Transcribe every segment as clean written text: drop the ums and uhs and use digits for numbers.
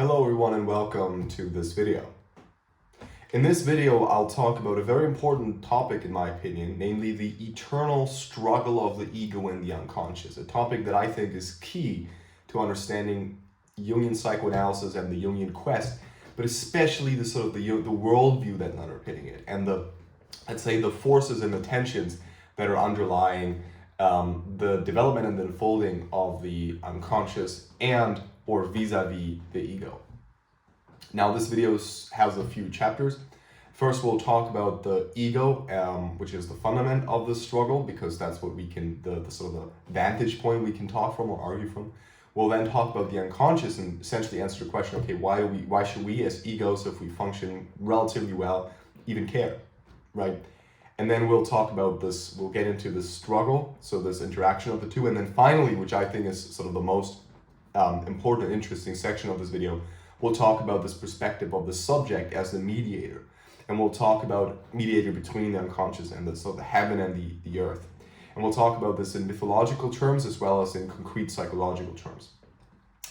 Hello everyone and welcome to this video. In this video, I'll talk about a very important topic in my opinion, namely the eternal struggle of the ego and the unconscious, a topic that I think is key to understanding Jungian psychoanalysis and the Jungian quest, but especially the worldview that's underpinning it and the forces and the tensions that are underlying the development and the unfolding of the unconscious or vis-a-vis the ego. Now this video has a few chapters. First we'll talk about the ego, which is the fundament of the struggle, because that's what we can, the vantage point we can talk from or argue from. We'll then talk about the unconscious and essentially answer the question, okay, why should we as egos, if we function relatively well, even care, right? And then we'll talk about this, we'll get into this struggle, so this interaction of the two, and then finally, which I think is sort of the most important and interesting section of this video, we'll talk about this perspective of the subject as the mediator. And we'll talk about mediator between the unconscious and the heaven and the earth. And we'll talk about this in mythological terms as well as in concrete psychological terms.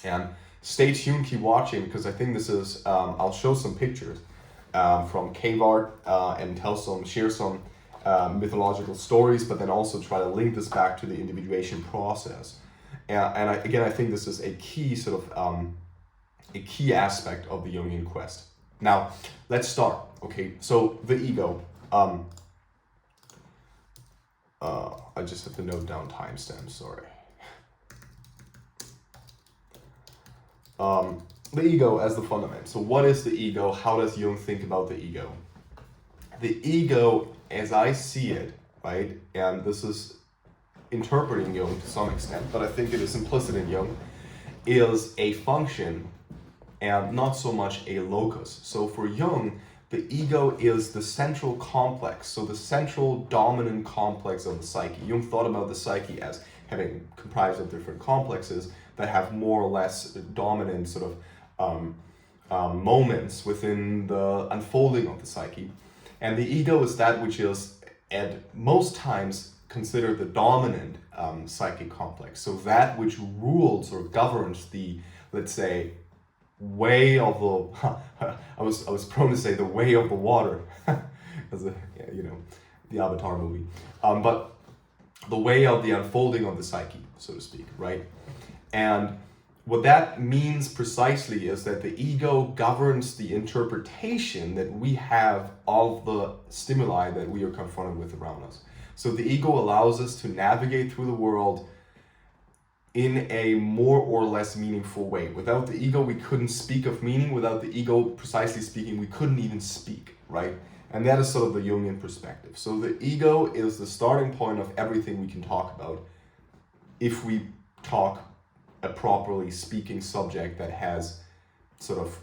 And stay tuned, keep watching, because I think this is, I'll show some pictures from cave art and share some mythological stories, but then also try to link this back to the individuation process. Again, I think this is a key a key aspect of the Jungian quest. Now, let's start. Okay, so the ego. I just have to note down timestamps. Sorry. The ego as the fundament. So, what is the ego? How does Jung think about the ego? The ego, as I see it, right, and this is interpreting Jung to some extent, but I think it is implicit in Jung, is a function and not so much a locus. So for Jung, the ego is the central complex, so the central dominant complex of the psyche. Jung thought about the psyche as having comprised of different complexes that have more or less dominant moments within the unfolding of the psyche. And the ego is that which is at most times considered the dominant psychic complex. So that which rules or governs the, let's say, way of the, I was prone to say the way of the water, as the Avatar movie, but the way of the unfolding of the psyche, so to speak, right? And what that means precisely is that the ego governs the interpretation that we have of the stimuli that we are confronted with around us. So the ego allows us to navigate through the world in a more or less meaningful way. Without the ego, we couldn't speak of meaning. Without the ego, precisely speaking, we couldn't even speak, right? And that is sort of the Jungian perspective. So the ego is the starting point of everything we can talk about if we talk a properly speaking subject that has sort of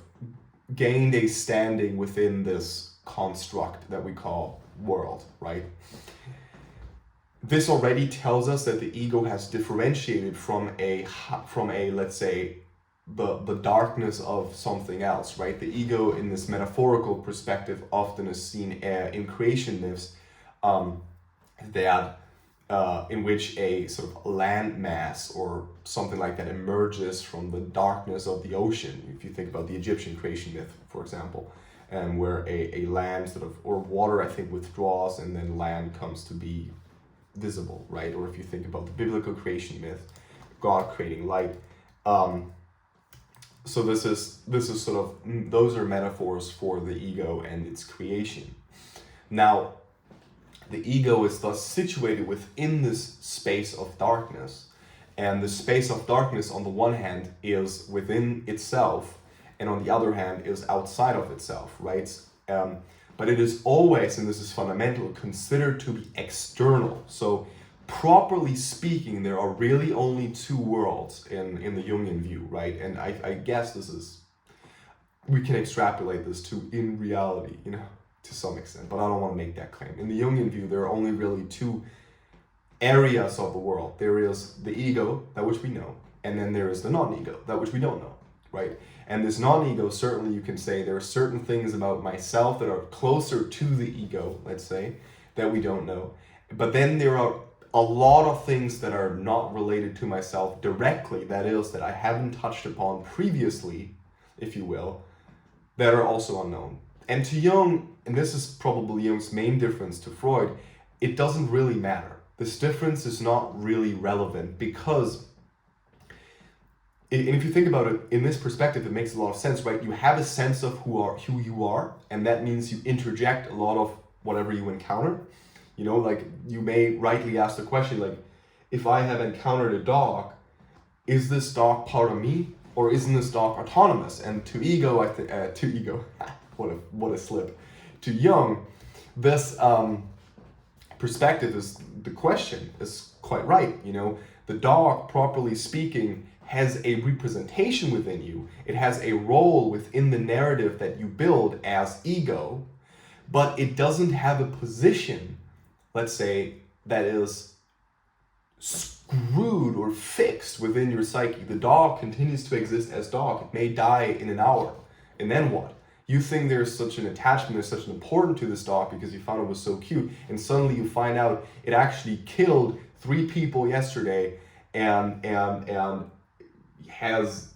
gained a standing within this construct that we call world, right? This already tells us that the ego has differentiated from a let's say the darkness of something else, right? The ego in this metaphorical perspective often is seen in creation myths in which a sort of land mass or something like that emerges from the darkness of the ocean. If you think about the Egyptian creation myth, for example, where a land or water, I think, withdraws and then land comes to be visible, right? Or if you think about the biblical creation myth, God creating light. So this is those are metaphors for the ego and its creation. Now, the ego is thus situated within this space of darkness, and the space of darkness on the one hand is within itself, and on the other hand is outside of itself, right? But it is always, and this is fundamental, considered to be external. So properly speaking, there are really only two worlds in the Jungian view, right? And I guess we can extrapolate this to in reality, to some extent, but I don't want to make that claim. In the Jungian view, there are only really two areas of the world. There is the ego, that which we know, and then there is the non-ego, that which we don't know, right? And this non-ego, certainly you can say there are certain things about myself that are closer to the ego, let's say, that we don't know. But then there are a lot of things that are not related to myself directly, that is, that I haven't touched upon previously, if you will, that are also unknown. And to Jung, and this is probably Jung's main difference to Freud, it doesn't really matter. This difference is not really relevant because, and if you think about it in this perspective, it makes a lot of sense, right? You have a sense of who you are, and that means you interject a lot of whatever you encounter. You know, like you may rightly ask the question, like, if I have encountered a dog, is this dog part of me, or isn't this dog autonomous? And to ego, what a slip. To Jung, this perspective is the question is quite right. You know, the dog, properly speaking, has a representation within you. It has a role within the narrative that you build as ego, but it doesn't have a position, let's say, that is screwed or fixed within your psyche. The dog continues to exist as dog. It may die in an hour. And then what? You think there's such an attachment, there's such an importance to this dog because you found it was so cute, and suddenly you find out it actually killed 3 people yesterday and has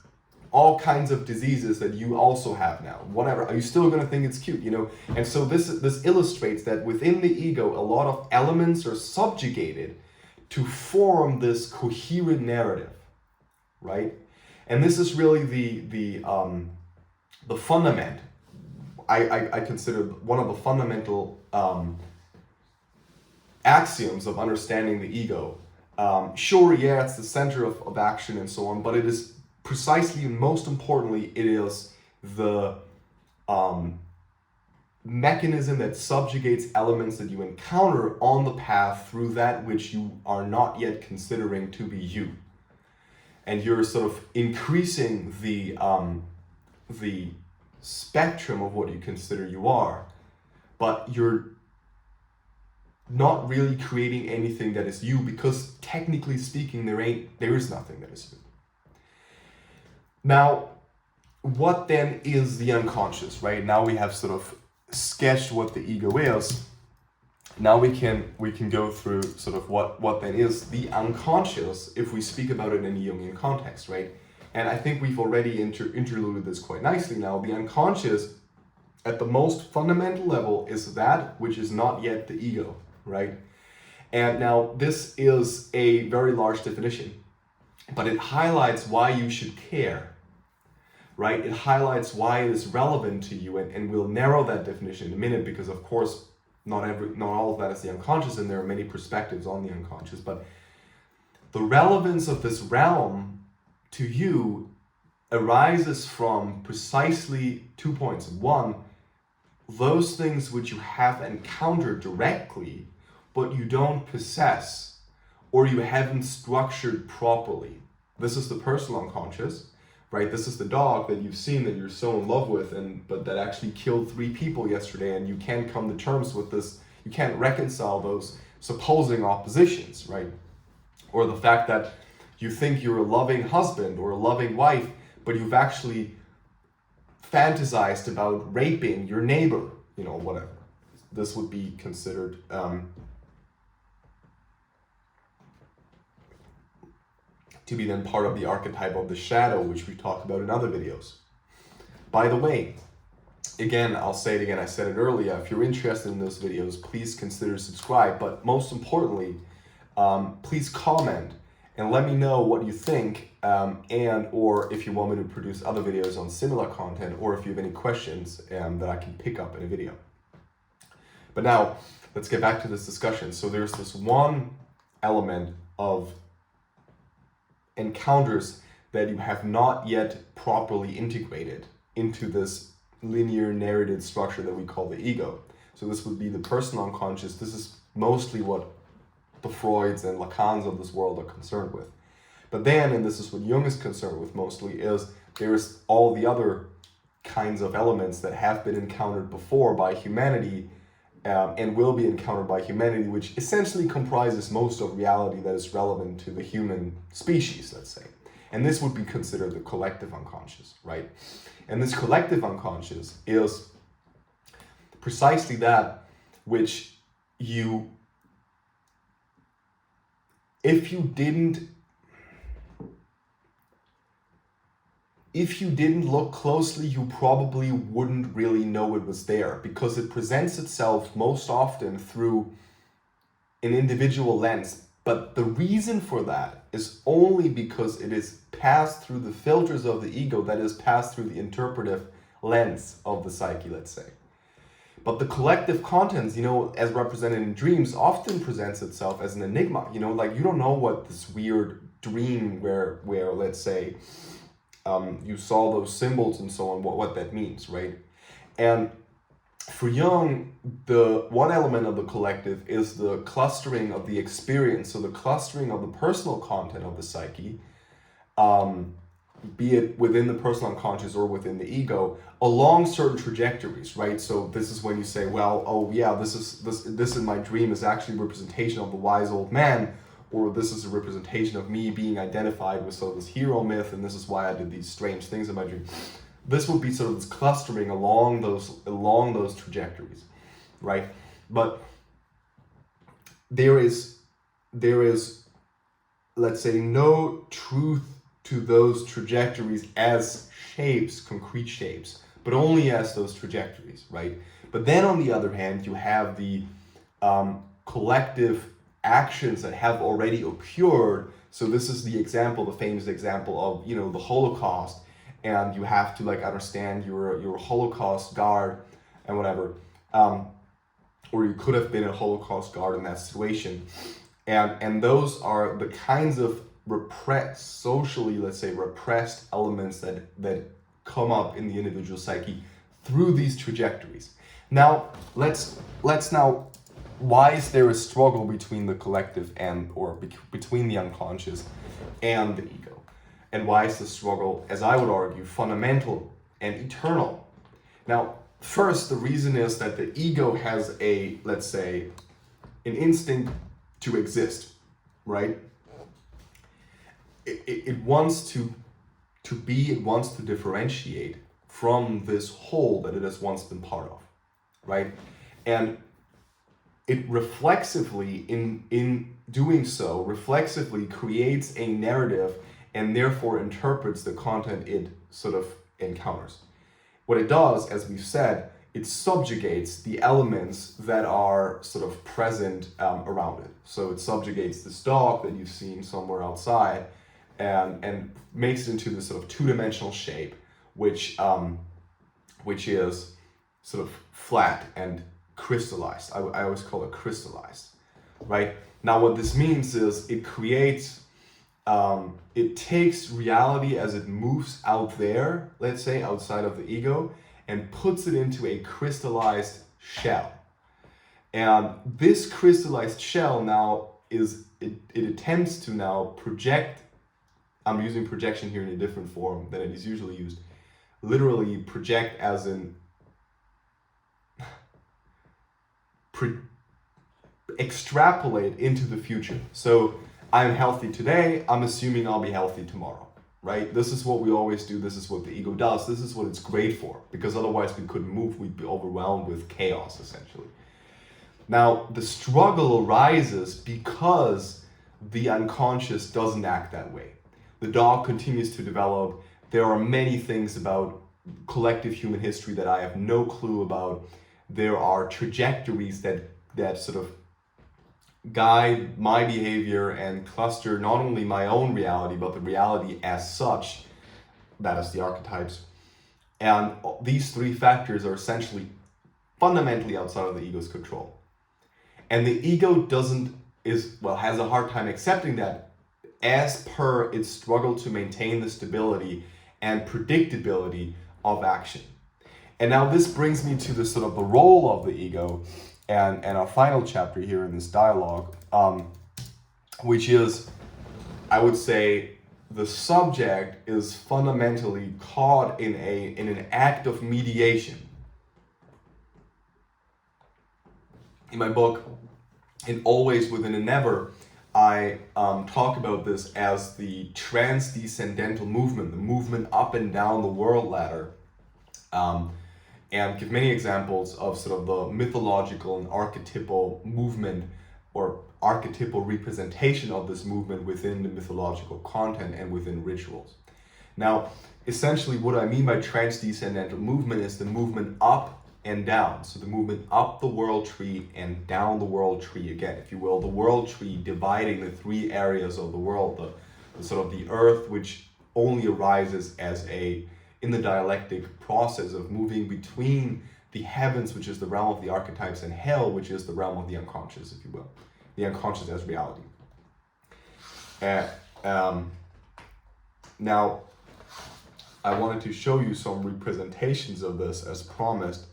all kinds of diseases that you also have now. Whatever, are you still gonna think it's cute, you know? And so this illustrates that within the ego, a lot of elements are subjugated to form this coherent narrative, right? And this is really the fundament. I consider one of the fundamental axioms of understanding the ego. Sure, yeah, it's the center of action and so on, but it is precisely and most importantly, it is the mechanism that subjugates elements that you encounter on the path through that which you are not yet considering to be you. And you're sort of increasing the spectrum of what you consider you are, but you're not really creating anything that is you, because technically speaking, there is nothing that is you. Now, what then is the unconscious, right? Now we have sort of sketched what the ego is. Now we can go through sort of what then is the unconscious if we speak about it in a Jungian context, right? And I think we've already interluded this quite nicely now. The unconscious, at the most fundamental level, is that which is not yet the ego, right? And now this is a very large definition, but it highlights why you should care, right? It highlights why it is relevant to you, and we'll narrow that definition in a minute, because of course, not all of that is the unconscious, and there are many perspectives on the unconscious, but the relevance of this realm to you arises from precisely 2 points. One, those things which you have encountered directly, but you don't possess, or you haven't structured properly. This is the personal unconscious, right? This is the dog that you've seen that you're so in love with, but that actually killed 3 people yesterday, and you can't come to terms with this. You can't reconcile those supposing oppositions, right? Or the fact that you think you're a loving husband or a loving wife, but you've actually fantasized about raping your neighbor, you know, whatever. This would be considered to be then part of the archetype of the shadow, which we talked about in other videos. By the way, again, I'll say it again, I said it earlier, if you're interested in those videos, please consider subscribe, but most importantly, please comment and let me know what you think, and or if you want me to produce other videos on similar content, or if you have any questions that I can pick up in a video. But now, let's get back to this discussion. So there's this one element of encounters that you have not yet properly integrated into this linear narrated structure that we call the ego. So this would be the personal unconscious. This is mostly what the Freuds and Lacans of this world are concerned with. But then, and this is what Jung is concerned with mostly, is there's all the other kinds of elements that have been encountered before by humanity and will be encountered by humanity, which essentially comprises most of reality that is relevant to the human species, let's say. And this would be considered the collective unconscious, right? And this collective unconscious is precisely that which you, if you didn't if you didn't look closely, you probably wouldn't really know it was there, because it presents itself most often through an individual lens. But the reason for that is only because it is passed through the filters of the ego, that is passed through the interpretive lens of the psyche, let's say. But the collective contents, as represented in dreams, often presents itself as an enigma. Like you don't know what this weird dream where let's say, you saw those symbols and so on, what that means, right? And for Jung, the one element of the collective is the clustering of the experience, so the clustering of the personal content of the psyche, be it within the personal unconscious or within the ego, along certain trajectories, right? So this is when you say, well, oh yeah, this in my dream is actually a representation of the wise old man, or this is a representation of me being identified with sort of this hero myth, and this is why I did these strange things in my dream. This would be sort of this clustering along those trajectories, right? But there is, let's say, no truth to those trajectories as shapes, concrete shapes, but only as those trajectories, right? But then on the other hand, you have the collective actions that have already occurred. So this is the example, the famous example of, the Holocaust, and you have to understand you're a Holocaust guard and whatever, or you could have been a Holocaust guard in that situation, and those are the kinds of socially, let's say, repressed elements that come up in the individual psyche through these trajectories. Now let's now, why is there a struggle between the collective between the unconscious and the ego? And why is the struggle, as I would argue, fundamental and eternal? Now, first, the reason is that the ego has let's say, an instinct to exist, right? It wants to be, it wants to differentiate from this whole that it has once been part of, right? And it reflexively, in doing so, reflexively creates a narrative and therefore interprets the content it sort of encounters. What it does, as we've said, it subjugates the elements that are sort of present around it. So it subjugates this dog that you've seen somewhere outside and makes it into this sort of two-dimensional shape, which is sort of flat and crystallized. I always call it crystallized, right? Now what this means is it creates, it takes reality as it moves out there, let's say outside of the ego, and puts it into a crystallized shell. And this crystallized shell now it attempts to now project, I'm using projection here in a different form than it is usually used, literally project as in extrapolate into the future. So I'm healthy today, I'm assuming I'll be healthy tomorrow, right? This is what we always do, this is what the ego does, this is what it's great for, because otherwise we couldn't move, we'd be overwhelmed with chaos, essentially. Now, the struggle arises because the unconscious doesn't act that way. The dog continues to develop. There are many things about collective human history that I have no clue about. There are trajectories that sort of guide my behavior and cluster not only my own reality, but the reality as such, that is the archetypes. And these three factors are essentially fundamentally outside of the ego's control. And the ego has a hard time accepting that, as per its struggle to maintain the stability and predictability of action. And now this brings me to the sort of the role of the ego and our final chapter here in this dialogue, which is, I would say, the subject is fundamentally caught in an act of mediation. In my book, in Always Within a Never, I talk about this as the transcendental movement, the movement up and down the world ladder, and give many examples of sort of the mythological and archetypal movement or archetypal representation of this movement within the mythological content and within rituals. Now, essentially what I mean by transcendental movement is the movement up and down. So the movement up the world tree and down the world tree again, if you will. The world tree dividing the three areas of the world, the sort of the earth, which only arises as in the dialectic process of moving between the heavens, which is the realm of the archetypes, and hell, which is the realm of the unconscious, if you will. The unconscious as reality. Now, I wanted to show you some representations of this as promised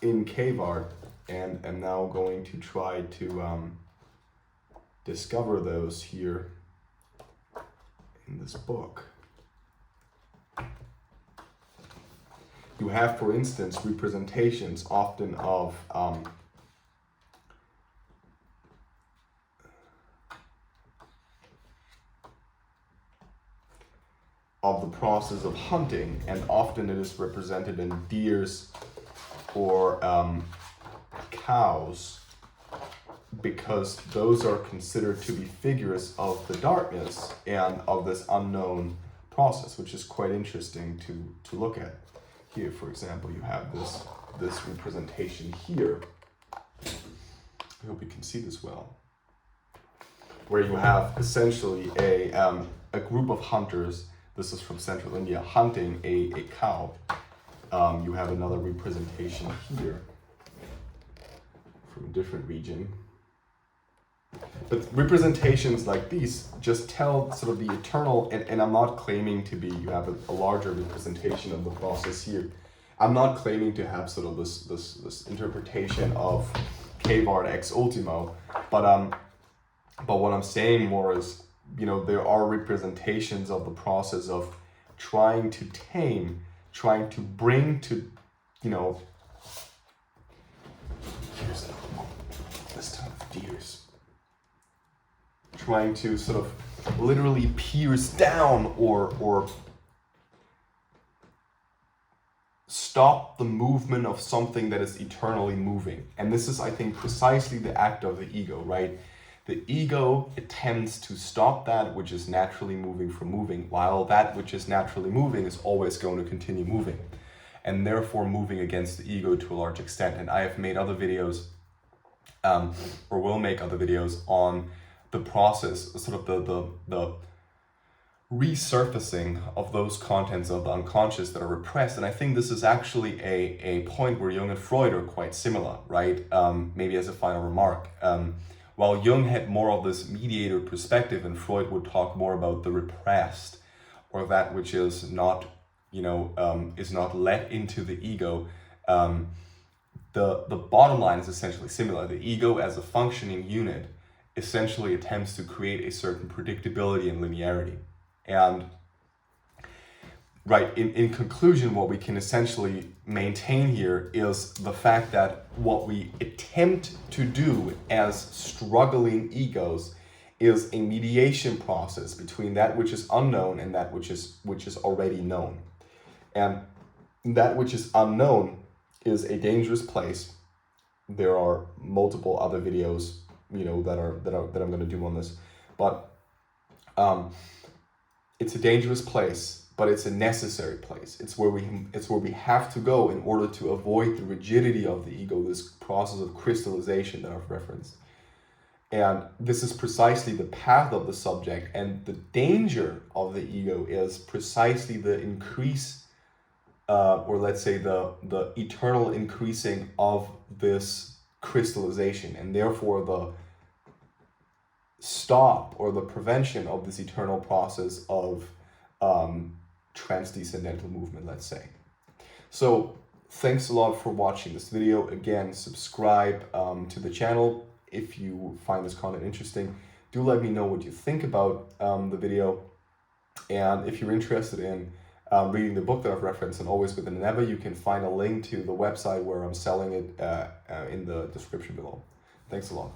in cave art, and am now going to try to discover those here in this book. You have, for instance, representations often of the process of hunting, and often it is represented in deers or cows, because those are considered to be figures of the darkness and of this unknown process, which is quite interesting to look at. Here, for example, you have this representation here. I hope you can see this well. Where you have essentially a group of hunters. This is from central India, hunting a cow. You have another representation here from a different region. But representations like these just tell sort of the eternal, and I'm not claiming to be, you have a larger representation of the process here. I'm not claiming to have sort of this interpretation of cave art ex ultimo, but what I'm saying more is, you know, there are representations of the process of trying to tame, trying to bring to, you know, here's this ton of deers. Trying to sort of literally pierce down or stop the movement of something that is eternally moving. And this is, I think, precisely the act of the ego, right? The ego attempts to stop that which is naturally moving from moving, while that which is naturally moving is always going to continue moving, and therefore moving against the ego to a large extent. And I have made other videos, or will make other videos on the process, sort of the resurfacing of those contents of the unconscious that are repressed. And I think this is actually a point where Jung and Freud are quite similar, right? Maybe as a final remark. While Jung had more of this mediator perspective, and Freud would talk more about the repressed, or that which is not, is not let into the ego. The bottom line is essentially similar. The ego as a functioning unit essentially attempts to create a certain predictability and linearity. And right, in conclusion, what we can essentially maintain here is the fact that what we attempt to do as struggling egos is a mediation process between that which is unknown and that which is already known. And that which is unknown is a dangerous place. There are multiple other videos, that I'm going to do on this, but it's a dangerous place, but it's a necessary place. It's where we have to go in order to avoid the rigidity of the ego, this process of crystallization that I've referenced. And this is precisely the path of the subject, and the danger of the ego is precisely the increase, or let's say the eternal increasing of this crystallization, and therefore the stop or the prevention of this eternal process of transcendental movement, let's say. So thanks a lot for watching this video. Again, subscribe to the channel if you find this content interesting. Do let me know what you think about the video, and if you're interested in reading the book that I've referenced, and Always Within and Ever, you can find a link to the website where I'm selling it in the description below. Thanks a lot.